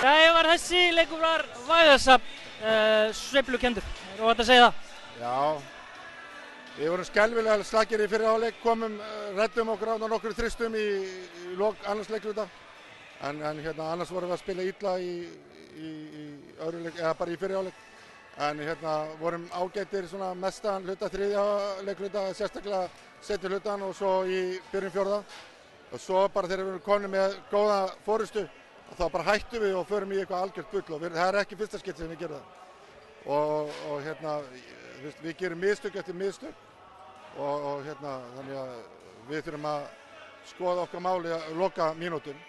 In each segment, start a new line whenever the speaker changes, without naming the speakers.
Sævar, þessi leikur var vægast sveiflukenndur, er óhætt að segja það?
Já, við vorum skelfilega slakir í fyrri hálfleik, reddum okkur á nokkru þristum í lok annars leikluta, en annars vorum við að spila illa í öðru leik, eða bara í fyrri hálfleik, en vorum ágættir svona mestan hluta þriðja leikluta, sérstaklega seinni hlutan og svo í byrjun fjórða, og svo bara þegar við erum komin með góða forystu, þá bara hættum við og förum í eitthvað algjört bull og það er ekki fyrsta skipti sem við gerum það. Og við gerum mistök eftir mistök og þannig að við þurfum að skoða okkar máli að loka mínútum.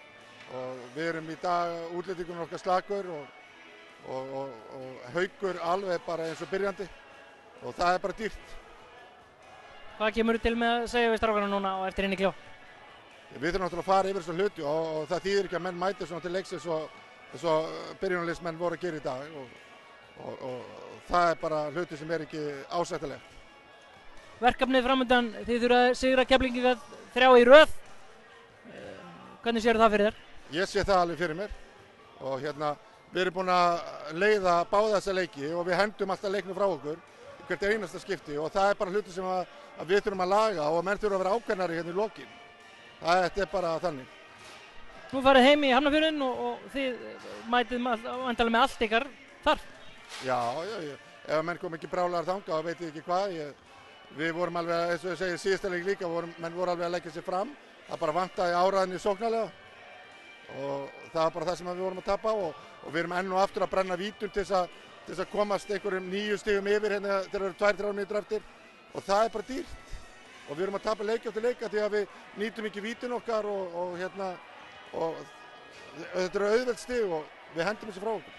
Og við erum í dag útlendingunum okkar slakur og Haukur alveg bara eins og byrjandi og það er bara dýrt.
Hvað kemur til með að segja við strákana núna og eftir inn í Kljó?
Við þurfum náttúrulega að fara yfir þessu hluti og það þýðir ekki að menn mæti svona til leiks eins og byrjunarliðsmenn voru að gera í dag og það er bara hluti sem er ekki ásættilegt.
Verkefnið framundan, þið þurfa að sigra Keflvíkinga 3 í röð. Hvernig sérðu það fyrir þér?
Ég sé það alveg fyrir mér og við erum búin að leiða báða þessa leiki og við hendum alltaf leiknum frá okkur hvert einasta skipti og það er bara hluti sem að við þurfum að laga og menn þurfa að vera ákveðnari í lokin. Þetta er bara þannig.
Nú farið heim í Hafnarfjörðinn og þið mætið vandalega með allt ykkar þar.
Já, ef menn kom ekki brálar þangað þá veit ég ekki hvað. Við vorum alveg, eins og ég segi, síðasta leik líka, menn voru alveg að leggja sér fram. Það bara vantaði áræðinni sóknarlega og það var bara það sem við vorum að tapa og við erum enn og aftur að brenna vítum til þess að komast einhverjum 9 stigum yfir þegar það eru 2-3 mínútur eftir og það er bara dýrt. Og við erum að tapa leik eftir leika því að við nýtum ekki vítin okkar og þetta eru auðvelt stig og við hendum þessu frá okkur.